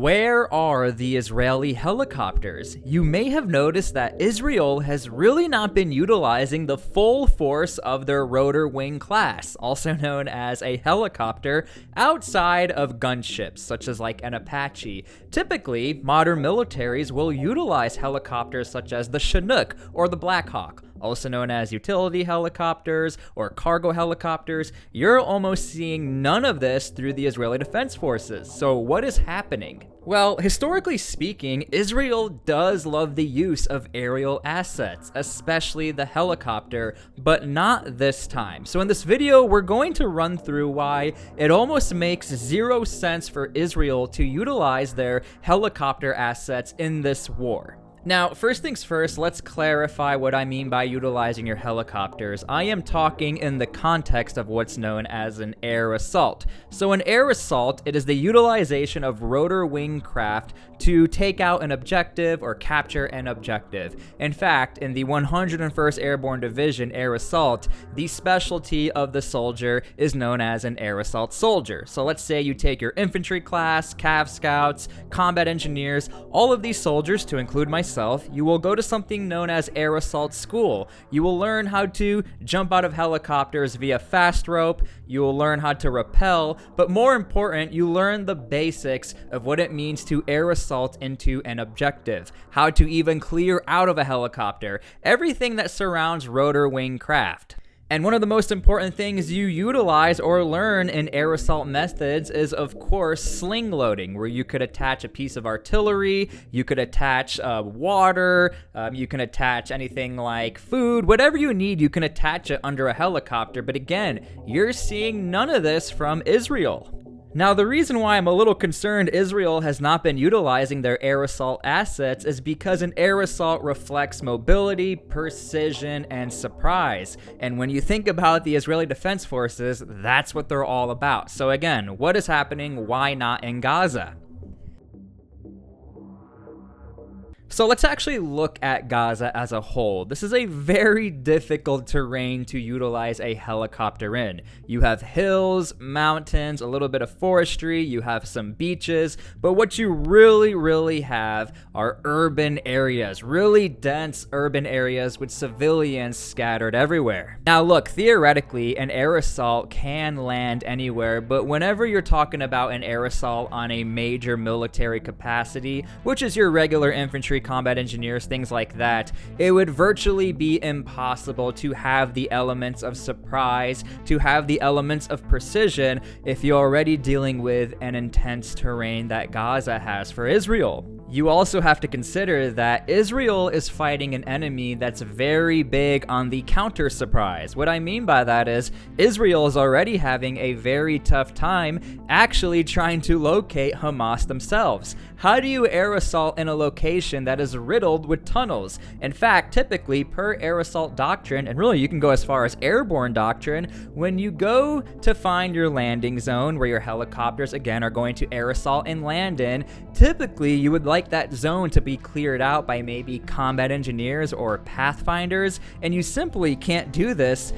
Where are the Israeli helicopters? You may have noticed that Israel has really not been utilizing the full force of their rotor wing class, also known as a helicopter, outside of gunships, such as like an Apache. Typically, modern militaries will utilize helicopters such as the Chinook or the Black Hawk, also known as utility helicopters or cargo helicopters. You're almost seeing none of this through the Israeli Defense Forces. So what is happening? Well, historically speaking, Israel does love the use of aerial assets, especially the helicopter, but not this time. So in this video, we're going to run through why it almost makes zero sense for Israel to utilize their helicopter assets in this war. Now, first things first, let's clarify what I mean by utilizing your helicopters. I am talking in the context of what's known as an air assault. So an air assault, it is the utilization of rotor wing craft to take out an objective or capture an objective. In fact, in the 101st Airborne Division Air Assault, the specialty of the soldier is known as an air assault soldier. So let's say you take your infantry class, Cav Scouts, combat engineers, all of these soldiers, to include myself, you will go to something known as Air Assault School. You will learn how to jump out of helicopters via fast rope, you will learn how to rappel, but more important, you learn the basics of what it means to air assault into an objective, how to even clear out of a helicopter, everything that surrounds rotor wing craft. And one of the most important things you utilize or learn in air assault methods is, of course, sling loading, where you could attach a piece of artillery, you could attach water, you can attach anything like food, whatever you need, you can attach it under a helicopter. But again, you're seeing none of this from Israel. Now, the reason why I'm a little concerned Israel has not been utilizing their air assault assets is because an air assault reflects mobility, precision, and surprise. And when you think about the Israeli Defense Forces, that's what they're all about. So again, what is happening? Why not in Gaza? So let's actually look at Gaza as a whole. This is a very difficult terrain to utilize a helicopter in. You have hills, mountains, a little bit of forestry, you have some beaches, but what you really have are urban areas, really dense urban areas with civilians scattered everywhere. Now look, theoretically, an air assault can land anywhere, but whenever you're talking about an air assault on a major military capacity, which is your regular infantry, combat engineers, things like that, it would virtually be impossible to have the elements of surprise, to have the elements of precision if you're already dealing with an intense terrain that Gaza has for Israel. You also have to consider that Israel is fighting an enemy that's very big on the counter surprise. What I mean by that is Israel is already having a very tough time actually trying to locate Hamas themselves. How do you air assault in a location that is riddled with tunnels? In fact, typically per air assault doctrine, and really you can go as far as airborne doctrine, when you go to find your landing zone where your helicopters again are going to air assault and land in, typically you would like that zone to be cleared out by maybe combat engineers or pathfinders, and you simply can't do this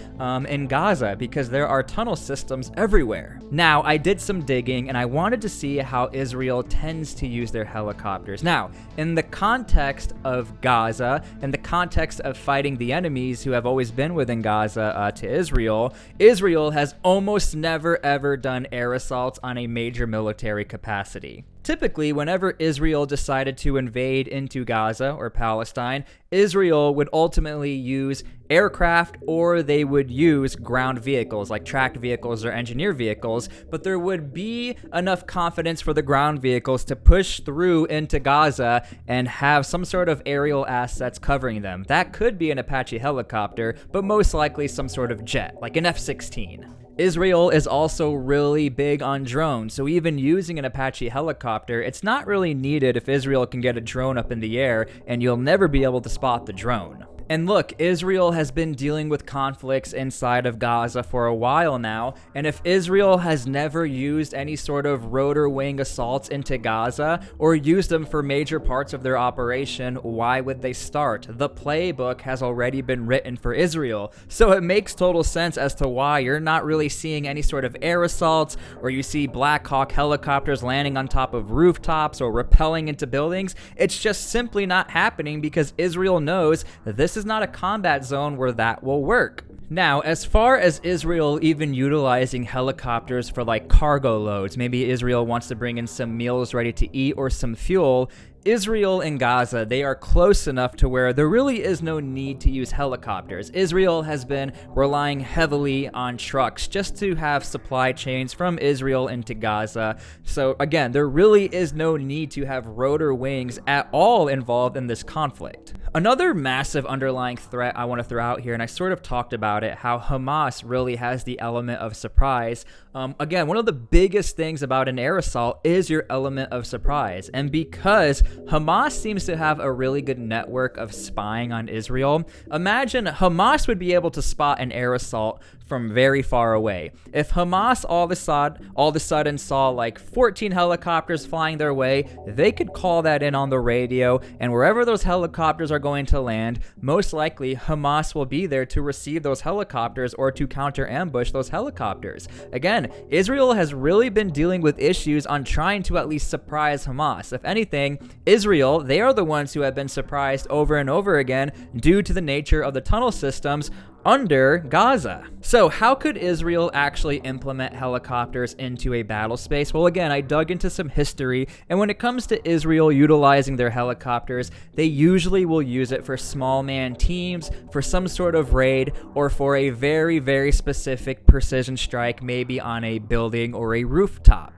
in Gaza because there are tunnel systems everywhere. Now, I did some digging and I wanted to see how Israel tends to use their helicopters. Now, in the context of Gaza, in the context of fighting the enemies who have always been within Gaza to Israel, Israel has almost never ever done air assaults on a major military capacity. Typically, whenever Israel decided to invade into Gaza or Palestine, Israel would ultimately use aircraft or they would use ground vehicles like tracked vehicles or engineer vehicles, but there would be enough confidence for the ground vehicles to push through into Gaza and have some sort of aerial assets covering them. That could be an Apache helicopter, but most likely some sort of jet, like an F-16. Israel is also really big on drones, so even using an Apache helicopter, it's not really needed if Israel can get a drone up in the air and you'll never be able to spot the drone. And look, Israel has been dealing with conflicts inside of Gaza for a while now, and if Israel has never used any sort of rotor wing assaults into Gaza or used them for major parts of their operation, why would they start? The playbook has already been written for Israel, so it makes total sense as to why you're not really seeing any sort of air assaults, or you see Black Hawk helicopters landing on top of rooftops or rappelling into buildings. It's just simply not happening because Israel knows that this is not a combat zone where that will work. Now, as far as Israel even utilizing helicopters for like cargo loads, maybe Israel wants to bring in some meals ready to eat or some fuel, Israel and Gaza, they are close enough to where there really is no need to use helicopters. Israel has been relying heavily on trucks just to have supply chains from Israel into Gaza. So again, there really is no need to have rotor wings at all involved in this conflict. Another massive underlying threat I want to throw out here, and I sort of talked about it, how Hamas really has the element of surprise. Again, one of the biggest things about an air assault is your element of surprise. And because Hamas seems to have a really good network of spying on Israel, imagine Hamas would be able to spot an air assault from very far away. If Hamas all of a sudden saw like 14 helicopters flying their way, they could call that in on the radio, and wherever those helicopters are going to land, most likely Hamas will be there to receive those helicopters or to counter ambush those helicopters. Again, Israel has really been dealing with issues on trying to at least surprise Hamas. If anything, Israel, they are the ones who have been surprised over and over again due to the nature of the tunnel systems under Gaza. So how could Israel actually implement helicopters into a battle space? Well, again, I dug into some history, and when it comes to Israel utilizing their helicopters, they usually will use it for small man teams, for some sort of raid, or for a very, very specific precision strike, maybe on a building or a rooftop.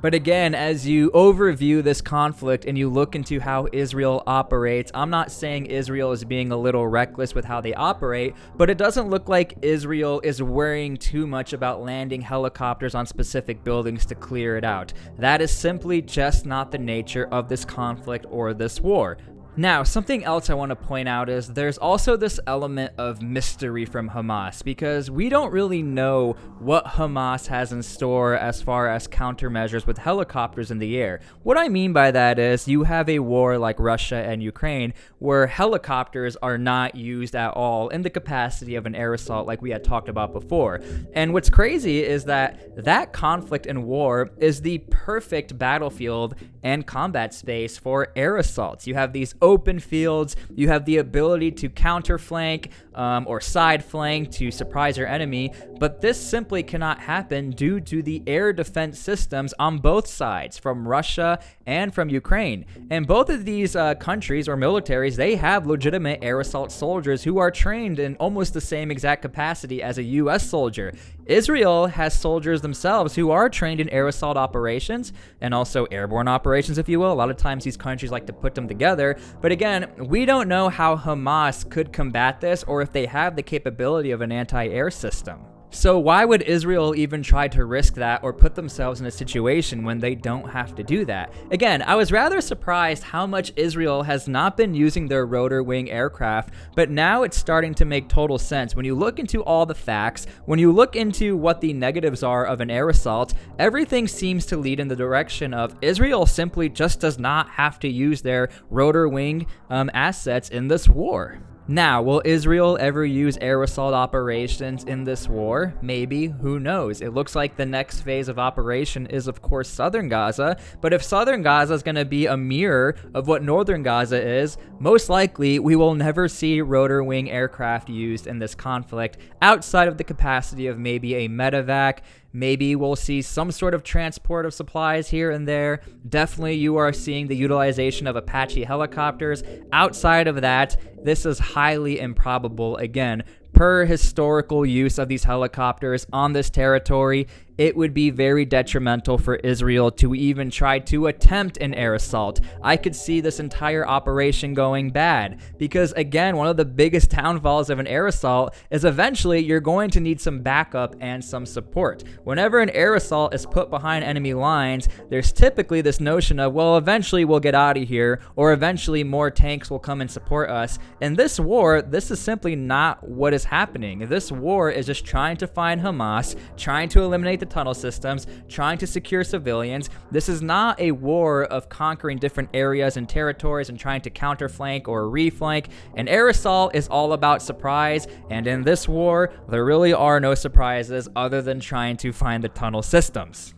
But again, as you overview this conflict and you look into how Israel operates, I'm not saying Israel is being a little reckless with how they operate, but it doesn't look like Israel is worrying too much about landing helicopters on specific buildings to clear it out. That is simply just not the nature of this conflict or this war. Now, something else I want to point out is there's also this element of mystery from Hamas, because we don't really know what Hamas has in store as far as countermeasures with helicopters in the air. What I mean by that is you have a war like Russia and Ukraine where helicopters are not used at all in the capacity of an air assault like we had talked about before. And what's crazy is that conflict and war is the perfect battlefield and combat space for air assaults. You have these open fields, you have the ability to counterflank or side flank to surprise your enemy, but this simply cannot happen due to the air defense systems on both sides, from Russia and from Ukraine. And both of these countries or militaries, they have legitimate air assault soldiers who are trained in almost the same exact capacity as a US soldier. Israel has soldiers themselves who are trained in air assault operations and also airborne operations, if you will. A lot of times these countries like to put them together. But again, we don't know how Hamas could combat this or if they have the capability of an anti-air system. So why would Israel even try to risk that or put themselves in a situation when they don't have to do that? Again, I was rather surprised how much Israel has not been using their rotor wing aircraft, but now it's starting to make total sense. When you look into all the facts, when you look into what the negatives are of an air assault, everything seems to lead in the direction of Israel simply just does not have to use their rotor wing assets in this war. Now, will Israel ever use air assault operations in this war? Maybe. Who knows? It looks like the next phase of operation is, of course, southern Gaza. But if southern Gaza is going to be a mirror of what northern Gaza is, most likely we will never see rotor wing aircraft used in this conflict outside of the capacity of maybe a medevac. Maybe we'll see some sort of transport of supplies here and there. Definitely you are seeing the utilization of Apache helicopters. Outside of that, this is highly improbable. Again, per historical use of these helicopters on this territory, it would be very detrimental for Israel to even try to attempt an air assault. I could see this entire operation going bad because, again, one of the biggest downfalls of an air assault is eventually you're going to need some backup and some support. Whenever an air assault is put behind enemy lines, there's typically this notion of, well, eventually we'll get out of here, or eventually more tanks will come and support us. In this war, this is simply not what is happening. This war is just trying to find Hamas, trying to eliminate the tunnel systems, trying to secure civilians. This is not a war of conquering different areas and territories and trying to counterflank or reflank. An air assault is all about surprise, and in this war, there really are no surprises other than trying to find the tunnel systems.